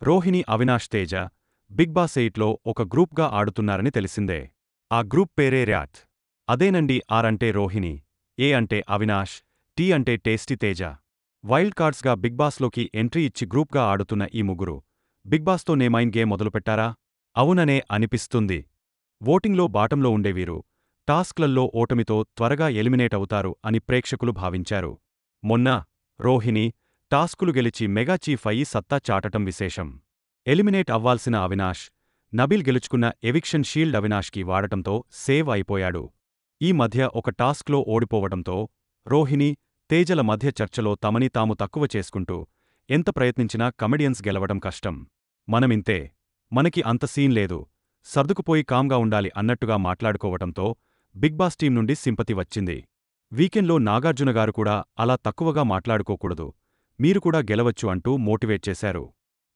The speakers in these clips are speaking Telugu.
రోహిణి, అవినాష్, తేజ బిగ్ బాస్ 8లో ఒక గ్రూప్గా ఆడుతున్నారని తెలిసిందే. ఆ గ్రూప్ పేరే ర్యాట్. అదేనండి. ఆర్ అంటే రోహిణి, ఏ అంటే అవినాష్, టీ అంటే టేస్టీ తేజ. వైల్డ్ కార్డ్స్గా బిగ్ బాస్లోకి ఎంట్రీ ఇచ్చి గ్రూప్గా ఆడుతున్న ఈ ముగ్గురు బిగ్ బాస్తోనే మైండ్ గేమ్ మొదలుపెట్టారా? అవుననే అనిపిస్తుంది. ఓటింగ్లో బాటంలో ఉండే వీరు టాస్క్లల్లో ఓటమితో త్వరగా ఎలిమినేట్ అవుతారు అని ప్రేక్షకులు భావించారు. మొన్న రోహిణి టాస్కులు గెలిచి మెగా చీఫ్ అయ్యి సత్తా చాటటం విశేషం. ఎలిమినేట్ అవ్వాల్సిన అవినాష్, నబీల్ గెలుచుకున్న ఎవిక్షన్ షీల్డ్ అవినాష్కి వాడటంతో సేవ్ అయిపోయాడు. ఈ మధ్య ఒక టాస్క్లో ఓడిపోవడంతో రోహిణి, తేజల మధ్య చర్చలో తమని తాము తక్కువ చేసుకుంటూ ఎంత ప్రయత్నించినా కమెడియన్స్ గెలవడం కష్టం. మనమింతే, మనకి అంత సీన్ లేదు, సర్దుకుపోయి కామ్గా ఉండాలి అన్నట్టుగా మాట్లాడుకోవటంతో బిగ్ బాస్ టీం నుండి సింపతి వచ్చింది. వీకెండ్లో నాగార్జునగారు కూడా అలా తక్కువగా మాట్లాడుకోకూడదు, మీరు కూడా గెలవచ్చు అంటూ మోటివేట్ చేశారు.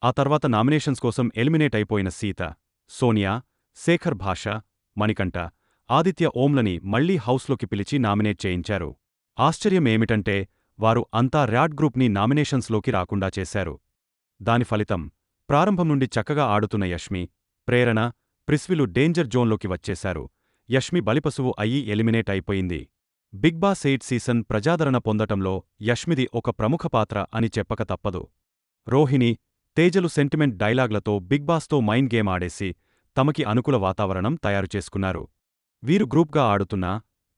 ఆ తర్వాత నామినేషన్స్ కోసం ఎలిమినేట్ అయిపోయిన సీత, సోనియా, శేఖర్ భాష, మణికంఠ, ఆదిత్య ఓంలని మళ్లీ హౌస్లోకి పిలిచి నామినేట్ చేయించారు. ఆశ్చర్యం ఏమిటంటే వారు అంతా ర్యాట్ గ్రూప్ని నామినేషన్స్లోకి రాకుండా చేశారు. దాని ఫలితం ప్రారంభం నుండి చక్కగా ఆడుతున్న యష్మి, ప్రేరణ, ప్రిస్విలు డేంజర్ జోన్లోకి వచ్చేశారు. యష్మి బలిపశువు అయ్యి ఎలిమినేట్ అయిపోయింది. బిగ్ బాస్ 8 సీజన్ ప్రజాదరణ పొందటంలో యష్మిది ఒక ప్రముఖ పాత్ర అని చెప్పక తప్పదు. రోహిణి, తేజలు సెంటిమెంట్ డైలాగ్లతో బిగ్ బాస్తో మైండ్ గేమ్ ఆడేసి తమకి అనుకూల వాతావరణం తయారుచేసుకున్నారు. వీరు గ్రూప్గా ఆడుతున్నా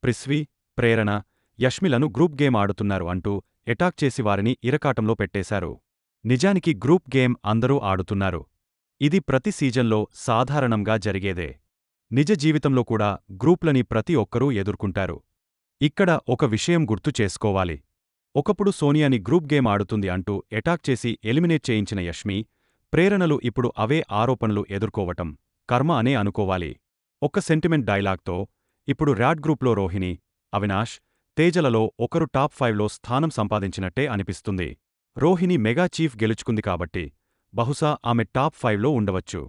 ప్రిస్వి, ప్రేరణ, యష్మిలను గ్రూప్ గేమ్ ఆడుతున్నారు అంటూ ఎటాక్ చేసి వారిని ఇరకాటంలో పెట్టేశారు. నిజానికి గ్రూప్ గేమ్ అందరూ ఆడుతున్నారు. ఇది ప్రతి సీజన్లో సాధారణంగా జరిగేదే. నిజ జీవితంలో కూడా గ్రూప్లని ప్రతి ఒక్కరూ ఎదుర్కొంటారు. ఇక్కడ ఒక విషయం గుర్తు చేసుకోవాలి. ఒకప్పుడు సోనియాని గ్రూప్ గేమ్ ఆడుతుంది అంటూ ఎటాక్ చేసి ఎలిమినేట్ చేయించిన యష్మి, ప్రేరణలు ఇప్పుడు అవే ఆరోపణలు ఎదుర్కోవటం కర్మ అనే అనుకోవాలి. ఒక్క సెంటిమెంట్ డైలాగ్తో ఇప్పుడు ర్యాట్ గ్రూప్లో రోహిణి, అవినాష్, తేజలలో ఒకరు టాప్ 5లో స్థానం సంపాదించినట్టే అనిపిస్తుంది. రోహిణి మెగా చీఫ్ గెలుచుకుంది కాబట్టి బహుశా ఆమె టాప్ 5లో ఉండవచ్చు.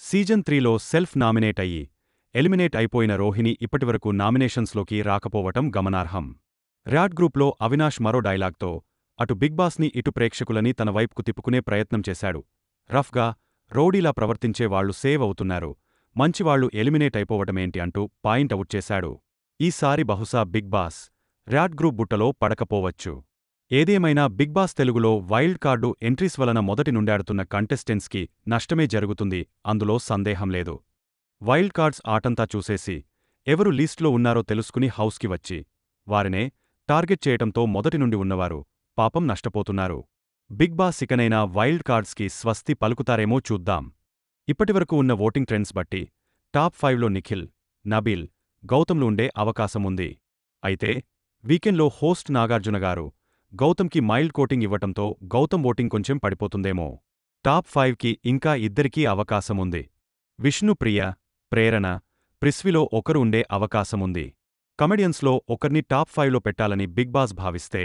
సీజన్ 3లో సెల్ఫ్ నామినేట్ అయ్యి ఎలిమినేట్ అయిపోయిన రోహిణి ఇప్పటివరకు నామినేషన్స్లోకి రాకపోవటం గమనార్హం. ర్యాట్ గ్రూప్లో అవినాష్ మరో డైలాగ్తో అటు బిగ్ బాస్ని ఇటు ప్రేక్షకులని తన వైపుకు తిప్పుకునే ప్రయత్నం చేశాడు. రఫ్గా, రౌడీలా ప్రవర్తించే వాళ్లు సేవ్ అవుతున్నారు, మంచివాళ్లు ఎలిమినేట్ అయిపోవటమేంటి అంటూ పాయింట్ అవుట్ చేశాడు. ఈసారి బహుశా బిగ్ బాస్ ర్యాట్ గ్రూప్ బుట్టలో పడకపోవచ్చు. ఏదేమైనా బిగ్ బాస్ తెలుగులో వైల్డ్ కార్డు ఎంట్రీస్ వలన మొదటి నుండాడుతున్న కంటెస్టెంట్స్కి నష్టమే జరుగుతుంది, అందులో సందేహం లేదు. వైల్డ్ కార్డ్స్ ఆటంతా చూసేసి ఎవరు లీస్ట్లో ఉన్నారో తెలుసుకుని హౌస్కి వచ్చి వారినే టార్గెట్ చేయటంతో మొదటి నుండి ఉన్నవారు పాపం నష్టపోతున్నారు. బిగ్ బాస్ ఇకనైనా వైల్డ్ కార్డ్స్కి స్వస్తి పలుకుతారేమో చూద్దాం. ఇప్పటివరకు ఉన్న ఓటింగ్ ట్రెండ్స్ బట్టి టాప్ 5లో నిఖిల్, నబీల్, గౌతమ్లు ఉండే అవకాశముంది. అయితే వీకెండ్లో హోస్ట్ నాగార్జునగారు గౌతమ్కి మైల్డ్ కోటింగ్ ఇవ్వటంతో గౌతమ్ ఓటింగ్ కొంచెం పడిపోతుందేమో. టాప్ 5కి ఇంకా ఇద్దరికీ అవకాశముంది. విష్ణుప్రియ, ప్రేరణ, ప్రిస్విలో ఒకరు ఉండే అవకాశముంది. కమెడియన్స్లో ఒకర్ని టాప్ 5లో పెట్టాలని బిగ్ బాస్ భావిస్తే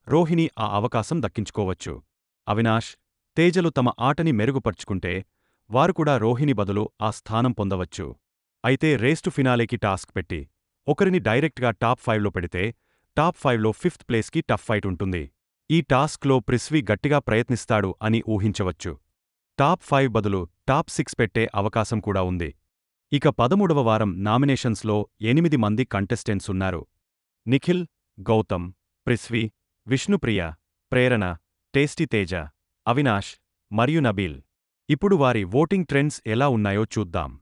రోహిణి ఆ అవకాశం దక్కించుకోవచ్చు. అవినాష్, తేజలు తమ ఆటని మెరుగుపర్చుకుంటే వారు కూడా రోహిణి బదులు ఆ స్థానం పొందవచ్చు. అయితే రేస్టు ఫినాలేకి టాస్క్ పెట్టి ఒకరిని డైరెక్ట్గా టాప్ 5లో పెడితే టాప్ 5లో 5th ప్లేస్కి టఫ్ ఫైట్ ఉంటుంది. ఈ టాస్క్లో ప్రిస్వి గట్టిగా ప్రయత్నిస్తాడు అని ఊహించవచ్చు. టాప్ 5 బదులు టాప్ 6 పెట్టే అవకాశం కూడా ఉంది. ఇక 13వ వారం నామినేషన్స్లో 8 మంది కంటెస్టెంట్స్ ఉన్నారు. నిఖిల్, గౌతమ్, ప్రిస్వి, విష్ణుప్రియ, ప్రేరణ, టేస్టీ తేజ, అవినాష్ మరియు నబీల్. ఇప్పుడు వారి ఓటింగ్ ట్రెండ్స్ ఎలా ఉన్నాయో చూద్దాం.